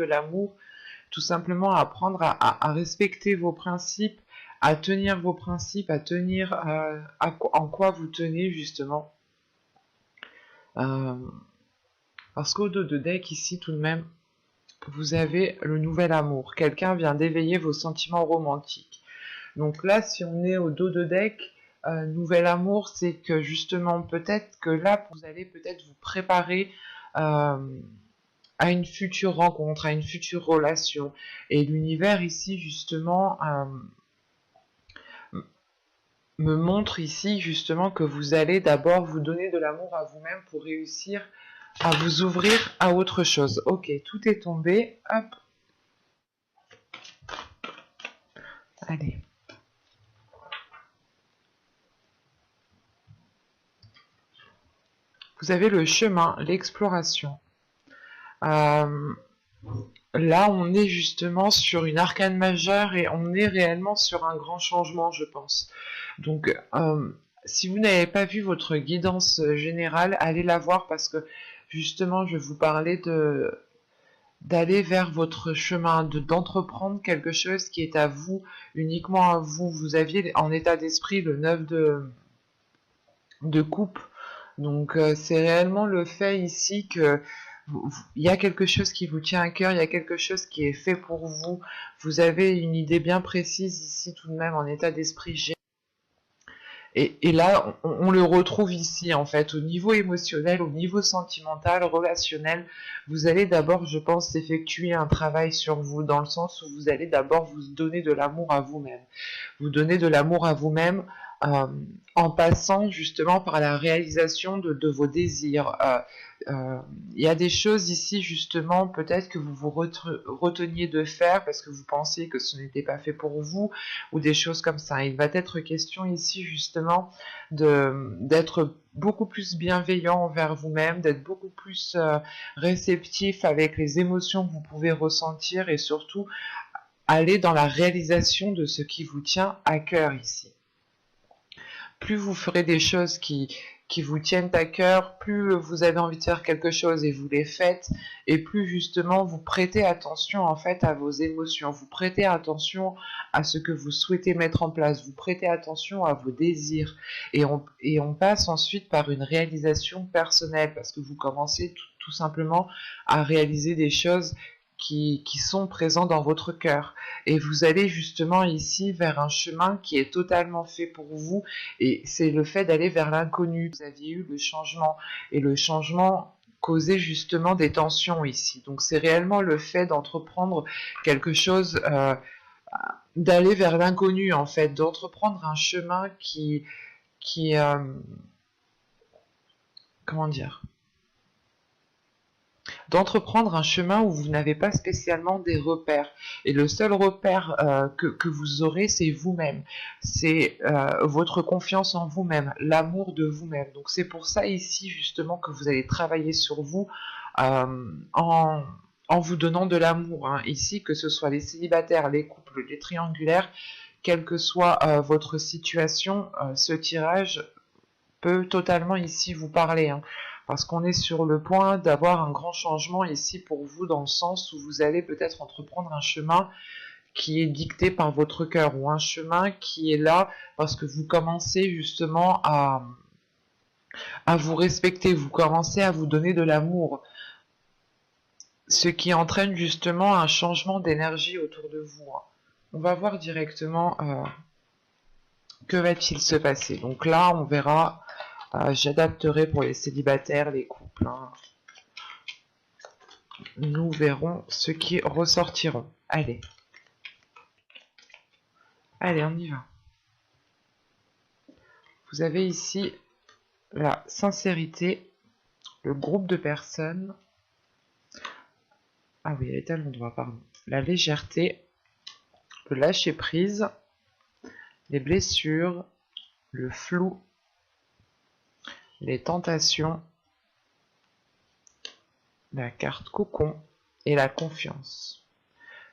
de l'amour, tout simplement apprendre à respecter vos principes, à tenir vos principes, à tenir en quoi vous tenez justement. Parce qu'au dos de deck ici tout de même, vous avez le nouvel amour. Quelqu'un vient d'éveiller vos sentiments romantiques. Donc là, si on est au dos de deck, nouvel amour, c'est que justement, peut-être que là, vous allez peut-être vous préparer à une future rencontre, à une future relation. Et l'univers ici, justement, me montre ici, justement, que vous allez d'abord vous donner de l'amour à vous-même pour réussir à vous ouvrir à autre chose. Ok, tout est tombé. Hop. Allez. Vous avez le chemin, l'exploration. Là, on est justement sur une arcane majeure et on est réellement sur un grand changement, je pense. Donc, si vous n'avez pas vu votre guidance générale, allez la voir parce que justement, je vais vous parler d'aller vers votre chemin, d'entreprendre quelque chose qui est à vous, uniquement à vous. Vous aviez en état d'esprit le 9 de coupe. Donc c'est réellement le fait ici que il y a quelque chose qui vous tient à cœur, il y a quelque chose qui est fait pour vous. Vous avez une idée bien précise ici tout de même en état d'esprit. Et là, on le retrouve ici, en fait, au niveau émotionnel, au niveau sentimental, relationnel. Vous allez d'abord, je pense, effectuer un travail sur vous, dans le sens où vous allez d'abord vous donner de l'amour à vous-même. Vous donner de l'amour à vous-même en passant justement par la réalisation de vos désirs. Il y a des choses ici justement peut-être que vous vous reteniez de faire parce que vous pensiez que ce n'était pas fait pour vous ou des choses comme ça. Il va être question ici justement d'être beaucoup plus bienveillant envers vous-même, d'être beaucoup plus réceptif avec les émotions que vous pouvez ressentir et surtout aller dans la réalisation de ce qui vous tient à cœur ici. Plus vous ferez des choses qui vous tiennent à cœur, plus vous avez envie de faire quelque chose et vous les faites, et plus justement vous prêtez attention en fait à vos émotions, vous prêtez attention à ce que vous souhaitez mettre en place, vous prêtez attention à vos désirs, et on passe ensuite par une réalisation personnelle, parce que vous commencez tout simplement à réaliser des choses qui sont présents dans votre cœur. Et vous allez justement ici vers un chemin qui est totalement fait pour vous, et c'est le fait d'aller vers l'inconnu. Vous aviez eu le changement, et le changement causait justement des tensions ici. Donc c'est réellement le fait d'entreprendre quelque chose, d'aller vers l'inconnu en fait, d'entreprendre un chemin qui comment dire, d'entreprendre un chemin où vous n'avez pas spécialement des repères. Et le seul repère que vous aurez, c'est vous-même. C'est votre confiance en vous-même, l'amour de vous-même. Donc c'est pour ça ici, justement, que vous allez travailler sur vous en vous donnant de l'amour. Hein. Ici, que ce soit les célibataires, les couples, les triangulaires, quelle que soit votre situation, ce tirage peut totalement ici vous parler. Hein. Parce qu'on est sur le point d'avoir un grand changement ici pour vous, dans le sens où vous allez peut-être entreprendre un chemin qui est dicté par votre cœur, ou un chemin qui est là parce que vous commencez justement à vous respecter, vous commencez à vous donner de l'amour, ce qui entraîne justement un changement d'énergie autour de vous. Hein. On va voir directement que va-t-il se passer. Donc là, on verra. J'adapterai pour les célibataires, les couples. Hein. Nous verrons ce qui ressortiront. Allez. Allez, on y va. Vous avez ici la sincérité, le groupe de personnes. Ah oui, elle est à l'endroit, pardon. La légèreté, le lâcher prise, les blessures, le flou, les tentations, la carte cocon et la confiance.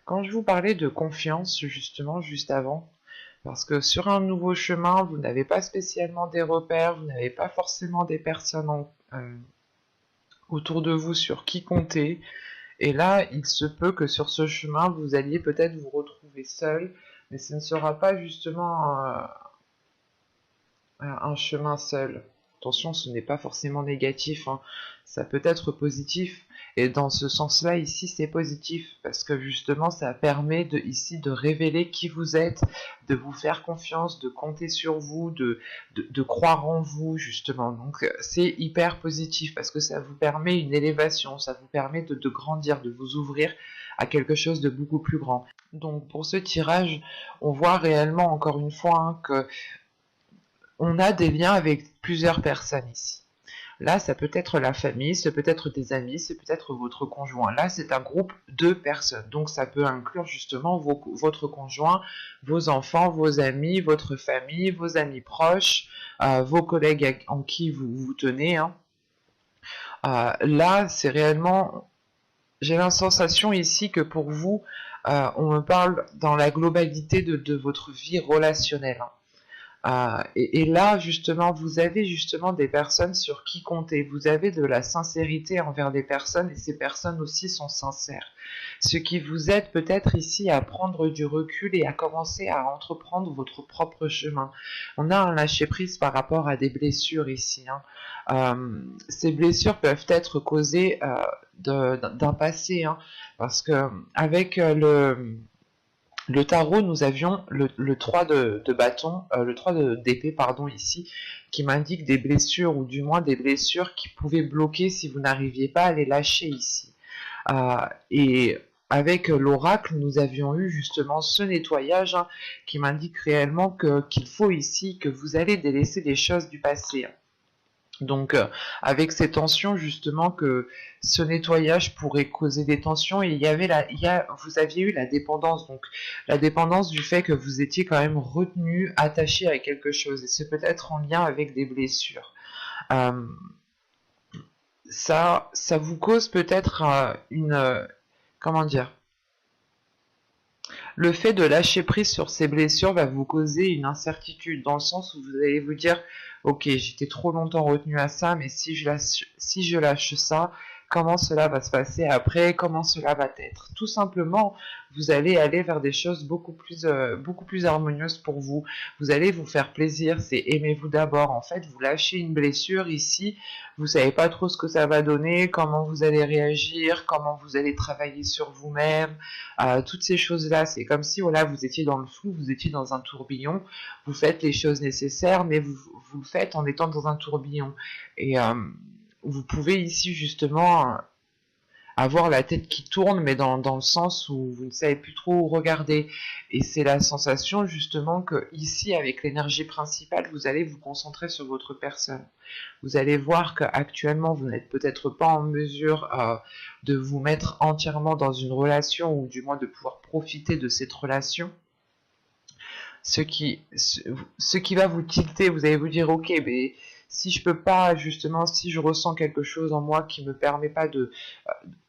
Quand je vous parlais de confiance, justement, juste avant, parce que sur un nouveau chemin, vous n'avez pas spécialement des repères, vous n'avez pas forcément des personnes autour de vous sur qui compter, Et là, il se peut que sur ce chemin, vous alliez peut-être vous retrouver seul, mais ce ne sera pas justement un chemin seul. Attention, ce n'est pas forcément négatif, hein. Ça peut être positif. Et dans ce sens-là, ici, c'est positif, parce que justement, ça permet ici de révéler qui vous êtes, de vous faire confiance, de compter sur vous, de croire en vous, justement. Donc, c'est hyper positif, parce que ça vous permet une élévation, ça vous permet de grandir, de vous ouvrir à quelque chose de beaucoup plus grand. Donc, pour ce tirage, on voit réellement, encore une fois, hein, que on a des liens avec plusieurs personnes ici. Là, ça peut être la famille, ça peut être des amis, c'est peut-être votre conjoint. Là, c'est un groupe de personnes. Donc, ça peut inclure justement votre conjoint, vos enfants, vos amis, votre famille, vos amis proches, vos collègues en qui vous vous tenez, hein. Là, c'est réellement... J'ai la sensation ici que pour vous, on me parle dans la globalité de votre vie relationnelle, hein. Et là, justement, vous avez justement des personnes sur qui compter. Vous avez de la sincérité envers des personnes et ces personnes aussi sont sincères. Ce qui vous aide peut-être ici à prendre du recul et à commencer à entreprendre votre propre chemin. On a un lâcher-prise par rapport à des blessures ici, hein. Ces blessures peuvent être causées d'un passé, hein, parce que avec le tarot, nous avions le 3 de bâton, le 3 d'épée, pardon, ici, qui m'indique des blessures, ou du moins des blessures qui pouvaient bloquer si vous n'arriviez pas à les lâcher ici. Et avec l'oracle, nous avions eu justement ce nettoyage, hein, qui m'indique réellement qu'il faut ici que vous allez délaisser des choses du passé, hein. Donc, avec ces tensions, justement, que ce nettoyage pourrait causer des tensions, et vous aviez eu la dépendance, donc la dépendance du fait que vous étiez quand même retenu, attaché à quelque chose, et c'est peut-être en lien avec des blessures. Euh, ça vous cause peut-être comment dire, le fait de lâcher prise sur ces blessures va vous causer une incertitude, dans le sens où vous allez vous dire, ok, j'étais trop longtemps retenu à ça, mais si je lâche ça, comment cela va se passer après, comment cela va être. Tout simplement, vous allez aller vers des choses beaucoup plus harmonieuses pour vous. Vous allez vous faire plaisir, c'est aimez-vous d'abord. En fait, vous lâchez une blessure ici, vous savez pas trop ce que ça va donner, comment vous allez réagir, comment vous allez travailler sur vous-même, toutes ces choses-là. C'est comme si voilà, vous étiez dans le flou, vous étiez dans un tourbillon, vous faites les choses nécessaires, mais vous le faites en étant dans un tourbillon. Et vous pouvez ici justement avoir la tête qui tourne, mais dans le sens où vous ne savez plus trop où regarder. Et c'est la sensation justement que ici, avec l'énergie principale, vous allez vous concentrer sur votre personne. Vous allez voir qu'actuellement, vous n'êtes peut-être pas en mesure de vous mettre entièrement dans une relation, ou du moins de pouvoir profiter de cette relation. Ce qui va vous tilter, vous allez vous dire, ok, mais si je peux pas, justement, si je ressens quelque chose en moi qui me permet pas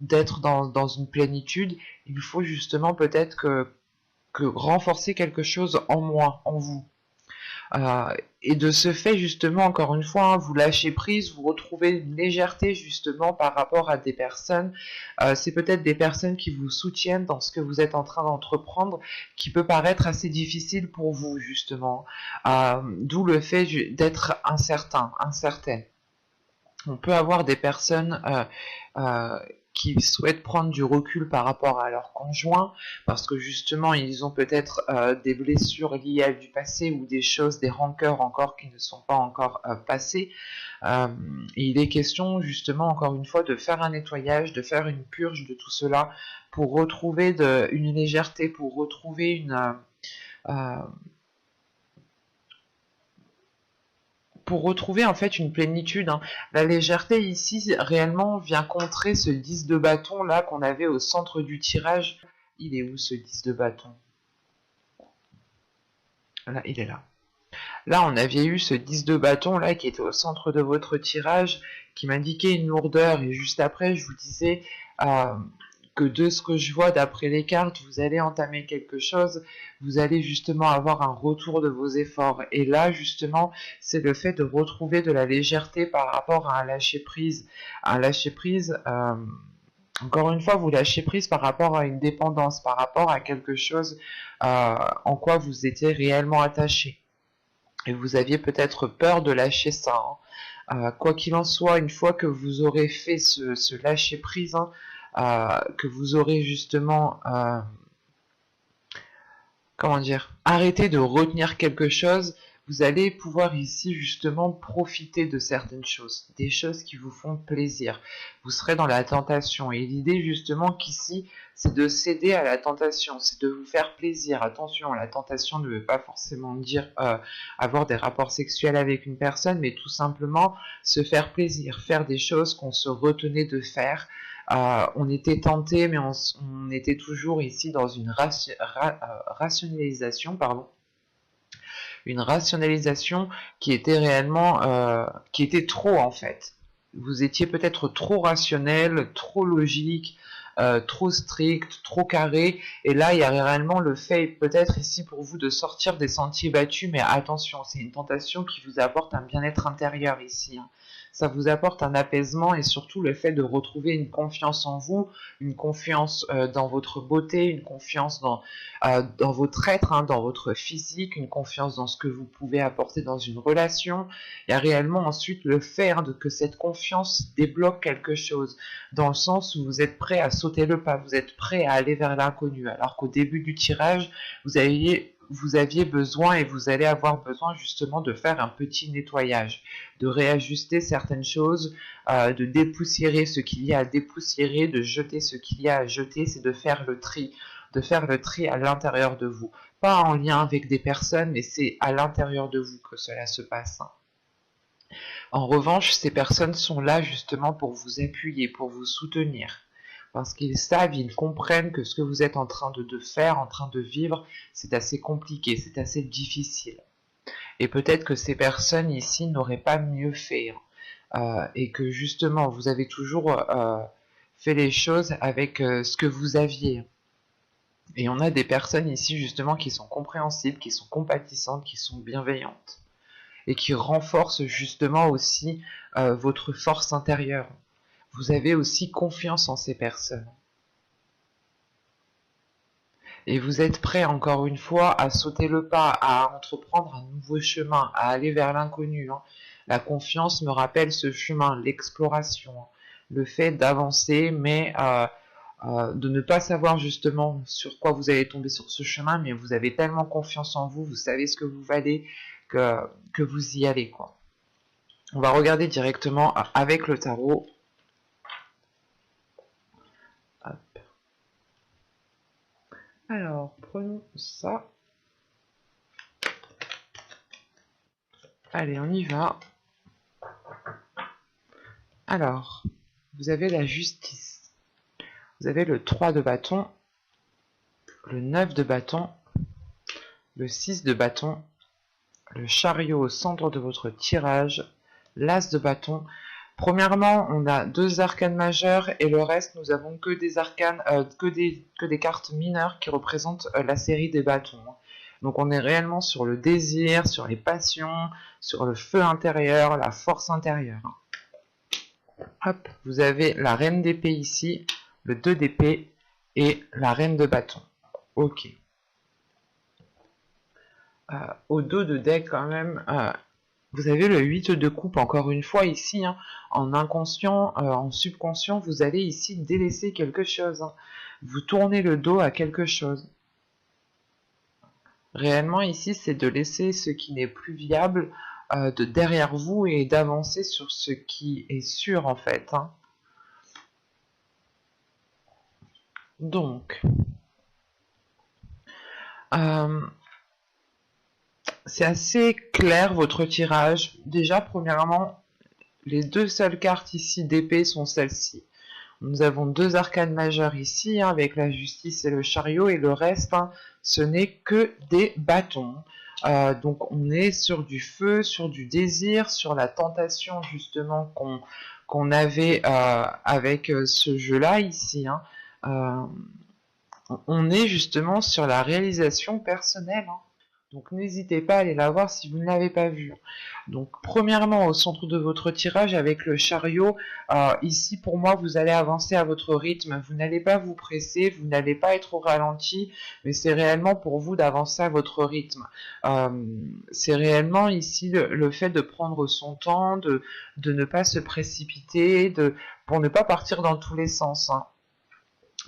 d'être dans une plénitude, il faut justement peut-être que renforcer quelque chose en moi, en vous. Et de ce fait, justement, encore une fois, hein, vous lâchez prise, vous retrouvez une légèreté, justement, par rapport à des personnes. C'est peut-être des personnes qui vous soutiennent dans ce que vous êtes en train d'entreprendre, qui peut paraître assez difficile pour vous, justement. D'où le fait d'être incertaine. On peut avoir des personnes qui souhaitent prendre du recul par rapport à leur conjoint, parce que justement ils ont peut-être des blessures liées à du passé, ou des choses, des rancœurs encore qui ne sont pas encore passées. Et il est question justement encore une fois de faire un nettoyage, de faire une purge de tout cela, pour retrouver une légèreté, pour retrouver en fait une plénitude, hein. La légèreté ici réellement vient contrer ce 10 de bâton là qu'on avait au centre du tirage. Il est où ce 10 de bâton? Là, il est là. Là, on avait eu ce 10 de bâton là qui était au centre de votre tirage, qui m'indiquait une lourdeur, et juste après je vous disais que de ce que je vois d'après les cartes, vous allez entamer quelque chose, vous allez justement avoir un retour de vos efforts. Et là, justement, c'est le fait de retrouver de la légèreté par rapport à un lâcher-prise. Un lâcher-prise, Encore une fois, vous lâchez prise par rapport à une dépendance, par rapport à quelque chose en quoi vous étiez réellement attaché. Et vous aviez peut-être peur de lâcher ça, hein. Quoi qu'il en soit, une fois que vous aurez fait ce lâcher prise, hein, que vous aurez justement, comment dire, arrêté de retenir quelque chose, vous allez pouvoir ici justement profiter de certaines choses, des choses qui vous font plaisir. Vous serez dans la tentation et l'idée justement qu'ici, c'est de céder à la tentation, c'est de vous faire plaisir. Attention, la tentation ne veut pas forcément dire avoir des rapports sexuels avec une personne, mais tout simplement se faire plaisir, faire des choses qu'on se retenait de faire. On était tenté, mais on était toujours ici dans une rationalisation, pardon, une rationalisation qui était réellement, qui était trop en fait. Vous étiez peut-être trop rationnel, trop logique, trop strict, trop carré, et là il y a réellement le fait peut-être ici pour vous de sortir des sentiers battus, mais attention, c'est une tentation qui vous apporte un bien-être intérieur ici, hein. Ça vous apporte un apaisement et surtout le fait de retrouver une confiance en vous, une confiance dans votre beauté, une confiance dans votre être, hein, dans votre physique, une confiance dans ce que vous pouvez apporter dans une relation. Il y a réellement ensuite le fait que cette confiance débloque quelque chose, dans le sens où vous êtes prêt à sauter le pas, vous êtes prêt à aller vers l'inconnu, alors qu'au début du tirage, vous aviez besoin et vous allez avoir besoin justement de faire un petit nettoyage, de réajuster certaines choses, de dépoussiérer ce qu'il y a à dépoussiérer, de jeter ce qu'il y a à jeter, c'est de faire le tri à l'intérieur de vous. Pas en lien avec des personnes, mais c'est à l'intérieur de vous que cela se passe, hein. En revanche, ces personnes sont là justement pour vous appuyer, pour vous soutenir. Parce qu'ils savent, ils comprennent que ce que vous êtes en train de faire, en train de vivre, c'est assez compliqué, c'est assez difficile. Et peut-être que ces personnes ici n'auraient pas mieux fait, hein. Et que justement, vous avez toujours fait les choses avec ce que vous aviez. Et on a des personnes ici justement qui sont compréhensibles, qui sont compatissantes, qui sont bienveillantes et qui renforcent justement aussi votre force intérieure. Vous avez aussi confiance en ces personnes. Et vous êtes prêt encore une fois à sauter le pas, à entreprendre un nouveau chemin, à aller vers l'inconnu, hein. La confiance me rappelle ce chemin, l'exploration, hein. Le fait d'avancer, mais de ne pas savoir justement sur quoi vous allez tomber sur ce chemin, mais vous avez tellement confiance en vous, vous savez ce que vous valez, que vous y allez, quoi. On va regarder directement avec le tarot. Hop. Alors, prenons ça. Allez, on y va. Alors, vous avez la justice. Vous avez le 3 de bâton, le 9 de bâton, le 6 de bâton, le chariot au centre de votre tirage, l'as de bâton. Premièrement, on a 2 arcanes majeures et le reste, nous avons que des arcanes, que des cartes mineures qui représentent la série des bâtons. Donc on est réellement sur le désir, sur les passions, sur le feu intérieur, la force intérieure. Hop, vous avez la reine d'épée ici, le 2 d'épée et la reine de bâton. Ok. Au dos de deck quand même, vous avez le 8 de coupe encore une fois ici, hein, en inconscient, en subconscient, vous allez ici délaisser quelque chose, hein. Vous tournez le dos à quelque chose. Réellement ici, c'est de laisser ce qui n'est plus viable de derrière vous et d'avancer sur ce qui est sûr en fait, hein. Donc, c'est assez clair votre tirage. Déjà, premièrement, les 2 seules cartes ici d'épée sont celles-ci. Nous avons 2 arcanes majeures ici, hein, avec la justice et le chariot, et le reste, hein, ce n'est que des bâtons. Donc on est sur du feu, sur du désir, sur la tentation justement qu'on avait avec ce jeu-là ici, hein. On est justement sur la réalisation personnelle, hein. Donc n'hésitez pas à aller la voir si vous ne l'avez pas vue. Donc premièrement, au centre de votre tirage avec le chariot, ici pour moi vous allez avancer à votre rythme, vous n'allez pas vous presser, vous n'allez pas être au ralenti, mais c'est réellement pour vous d'avancer à votre rythme. C'est réellement ici le fait de prendre son temps, de ne pas se précipiter, pour ne pas partir dans tous les sens. Hein.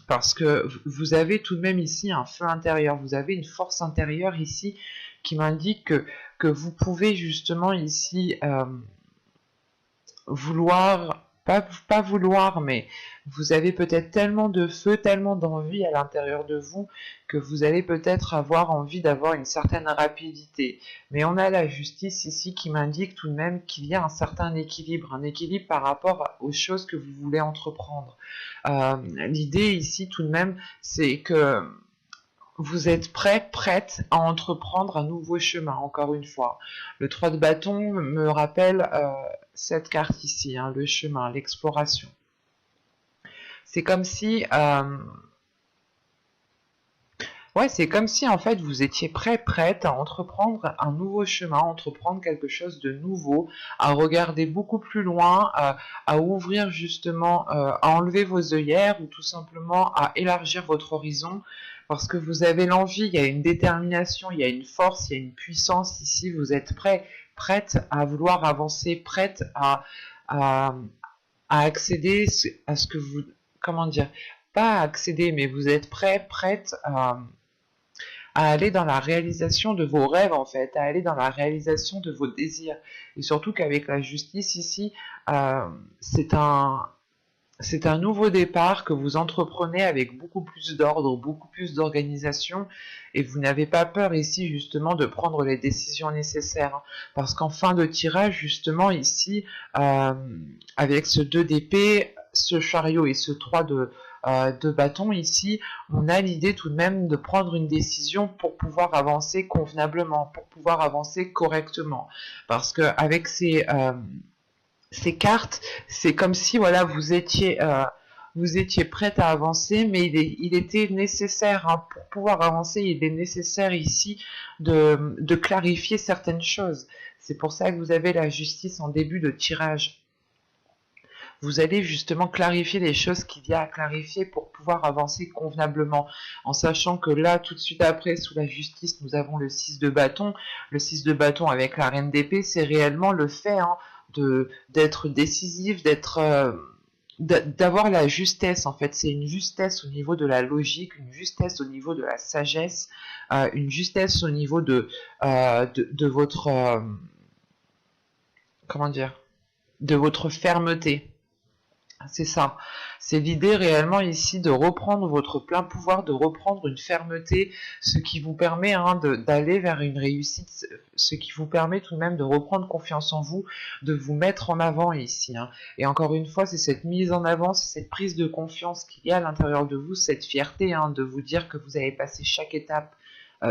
Parce que vous avez tout de même ici un feu intérieur, vous avez une force intérieure ici qui m'indique que vous pouvez justement ici vouloir, pas vouloir, mais vous avez peut-être tellement de feu, tellement d'envie à l'intérieur de vous que vous allez peut-être avoir envie d'avoir une certaine rapidité. Mais on a la justice ici qui m'indique tout de même qu'il y a un certain équilibre, un équilibre par rapport aux choses que vous voulez entreprendre. L'idée ici tout de même, c'est que vous êtes prête à entreprendre un nouveau chemin, encore une fois. Le 3 de bâton me rappelle cette carte ici, hein, le chemin, l'exploration. C'est comme si... c'est comme si en fait vous étiez prête à entreprendre un nouveau chemin, à entreprendre quelque chose de nouveau, à regarder beaucoup plus loin, à ouvrir justement, à enlever vos œillères ou tout simplement à élargir votre horizon parce que vous avez l'envie, il y a une détermination, il y a une force, il y a une puissance ici, vous êtes prête à vouloir avancer, prête à accéder à ce que vous... Comment dire? Pas à accéder, mais vous êtes prête à aller dans la réalisation de vos rêves en fait, à aller dans la réalisation de vos désirs. Et surtout qu'avec la justice ici, c'est un nouveau départ que vous entreprenez avec beaucoup plus d'ordre, beaucoup plus d'organisation, et vous n'avez pas peur ici justement de prendre les décisions nécessaires. Hein, parce qu'en fin de tirage, justement ici, avec ce 2 d'épée, ce chariot et ce 3 de bâton ici, on a l'idée tout de même de prendre une décision pour pouvoir avancer convenablement, pour pouvoir avancer correctement. Parce qu'avec ces cartes, c'est comme si voilà vous étiez prête à avancer, mais il était nécessaire, hein, pour pouvoir avancer, il est nécessaire ici de clarifier certaines choses. C'est pour ça que vous avez la justice en début de tirage. Vous allez justement clarifier les choses qu'il y a à clarifier pour pouvoir avancer convenablement, en sachant que là, tout de suite après, sous la justice, nous avons le 6 de bâton. Le 6 de bâton avec la reine d'épée, c'est réellement le fait, hein, d'être décisif, d'avoir la justesse. En fait, c'est une justesse au niveau de la logique, une justesse au niveau de la sagesse, une justesse au niveau de votre comment dire, de votre fermeté. C'est ça. C'est l'idée réellement ici de reprendre votre plein pouvoir, de reprendre une fermeté, ce qui vous permet, hein, d'aller vers une réussite, ce qui vous permet tout de même de reprendre confiance en vous, de vous mettre en avant ici. Hein. Et encore une fois, c'est cette mise en avant, c'est cette prise de confiance qu'il y a à l'intérieur de vous, cette fierté, hein, de vous dire que vous avez passé chaque étape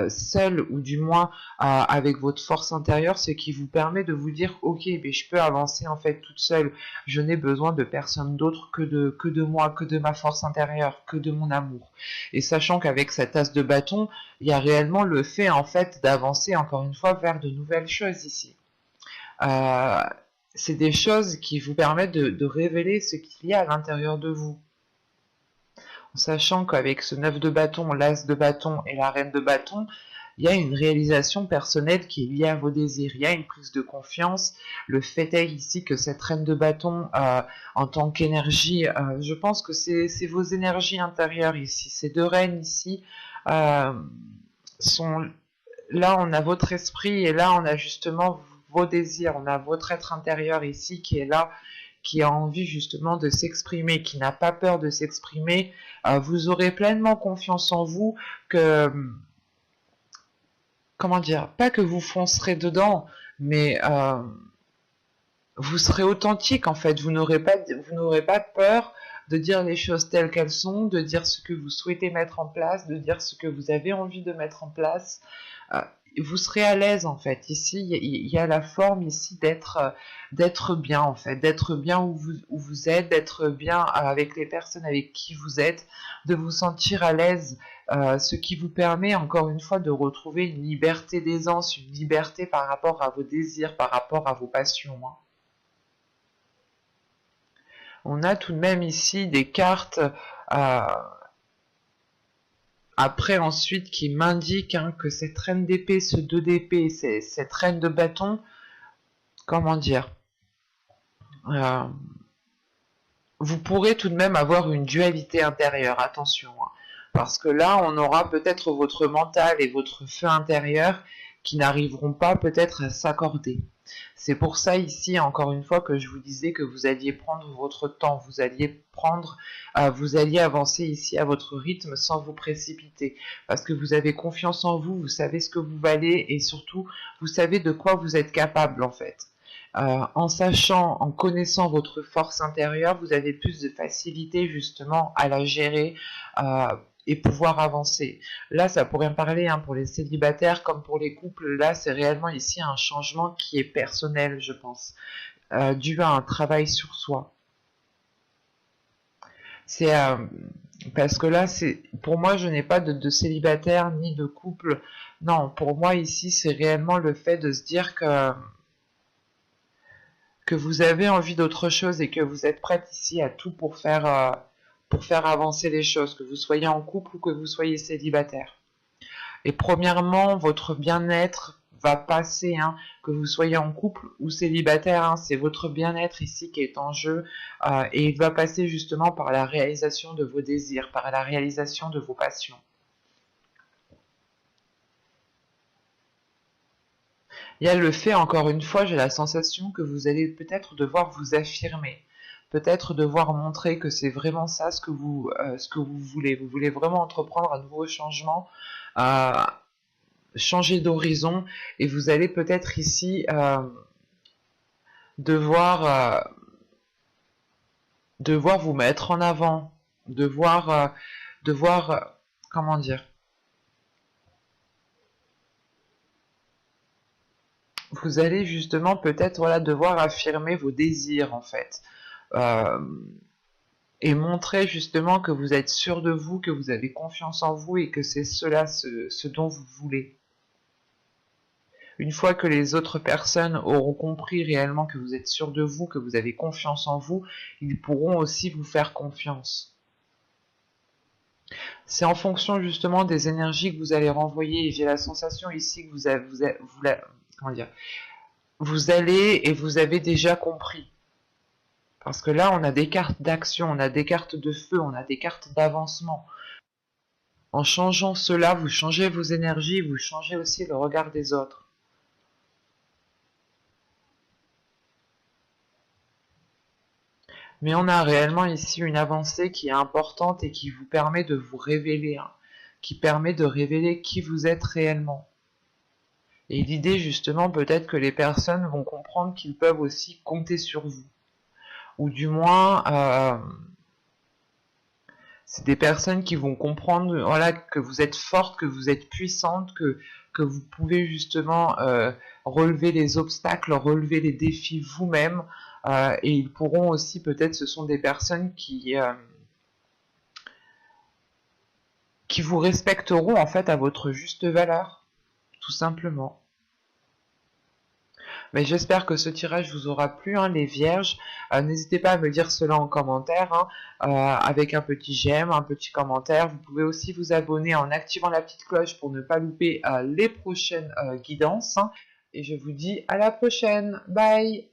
seul, ou du moins avec votre force intérieure, ce qui vous permet de vous dire ok, mais je peux avancer en fait toute seule, je n'ai besoin de personne d'autre que de moi, que de ma force intérieure, que de mon amour. Et sachant qu'avec cette as de bâton, il y a réellement le fait en fait d'avancer encore une fois vers de nouvelles choses ici. C'est des choses qui vous permettent de révéler ce qu'il y a à l'intérieur de vous. En sachant qu'avec ce 9 de bâton, l'as de bâton et la reine de bâton, il y a une réalisation personnelle qui est liée à vos désirs, il y a une prise de confiance. Le fait est ici que cette reine de bâton, en tant qu'énergie, je pense que c'est vos énergies intérieures ici. Ces deux reines ici sont... Là, on a votre esprit et là, on a justement vos désirs, on a votre être intérieur ici qui est là, qui a envie justement de s'exprimer, qui n'a pas peur de s'exprimer. Vous aurez pleinement confiance en vous, que, comment dire, pas que vous foncerez dedans, mais vous serez authentique en fait, vous n'aurez pas peur de dire les choses telles qu'elles sont, de dire ce que vous souhaitez mettre en place, de dire ce que vous avez envie de mettre en place. Vous serez à l'aise en fait. Ici, il y a la forme ici d'être bien en fait, d'être bien où vous êtes, d'être bien avec les personnes avec qui vous êtes, de vous sentir à l'aise ce qui vous permet encore une fois de retrouver une liberté d'aisance, une liberté par rapport à vos désirs, par rapport à vos passions, hein. On a tout de même ici des cartes après ensuite qui m'indiquent que cette reine d'épée, ce 2 d'épée, cette reine de bâton, comment dire, vous pourrez tout de même avoir une dualité intérieure, attention, hein, parce que là on aura peut-être votre mental et votre feu intérieur qui n'arriveront pas peut-être à s'accorder. C'est pour ça ici, encore une fois, que je vous disais que vous alliez prendre votre temps, vous alliez avancer ici à votre rythme sans vous précipiter, parce que vous avez confiance en vous, vous savez ce que vous valez et surtout, vous savez de quoi vous êtes capable en fait. En sachant, en connaissant votre force intérieure, vous avez plus de facilité justement à la gérer et pouvoir avancer. Là, ça pourrait me parler pour les célibataires comme pour les couples. Là, c'est réellement ici un changement qui est personnel, je pense, dû à un travail sur soi. C'est parce que là, pour moi, je n'ai pas de célibataire ni de couple. Non, pour moi ici, c'est réellement le fait de se dire que vous avez envie d'autre chose et que vous êtes prête ici à tout pour faire avancer les choses, que vous soyez en couple ou que vous soyez célibataire. Et premièrement, votre bien-être va passer, que vous soyez en couple ou célibataire, c'est votre bien-être ici qui est en jeu, et il va passer justement par la réalisation de vos désirs, par la réalisation de vos passions. Il y a le fait, encore une fois, j'ai la sensation que vous allez peut-être devoir vous affirmer, peut-être devoir montrer que c'est vraiment ça ce que vous voulez. Vous voulez vraiment entreprendre un nouveau changement, changer d'horizon, et vous allez peut-être ici devoir vous mettre en avant, devoir, comment dire, vous allez justement peut-être devoir affirmer vos désirs en fait, et montrer justement que vous êtes sûr de vous, que vous avez confiance en vous et que c'est cela ce dont vous voulez. Une fois que les autres personnes auront compris réellement que vous êtes sûr de vous, que vous avez confiance en vous, ils pourront aussi vous faire confiance. C'est en fonction justement des énergies que vous allez renvoyer, et j'ai la sensation ici que vous allez et vous avez déjà compris. Parce que là, on a des cartes d'action, on a des cartes de feu, on a des cartes d'avancement. En changeant cela, vous changez vos énergies, vous changez aussi le regard des autres. Mais on a réellement ici une avancée qui est importante et qui vous permet de vous révéler, qui permet de révéler qui vous êtes réellement. Et l'idée justement peut-être que les personnes vont comprendre qu'ils peuvent aussi compter sur vous. Ou du moins, c'est des personnes qui vont comprendre que vous êtes forte, que vous êtes puissante, que vous pouvez justement relever les obstacles, relever les défis vous-même. Et ils pourront aussi, peut-être, ce sont des personnes qui vous respecteront en fait à votre juste valeur, tout simplement. Mais j'espère que ce tirage vous aura plu, les vierges. N'hésitez pas à me dire cela en commentaire, avec un petit j'aime, un petit commentaire. Vous pouvez aussi vous abonner en activant la petite cloche pour ne pas louper les prochaines guidances. Et je vous dis à la prochaine. Bye!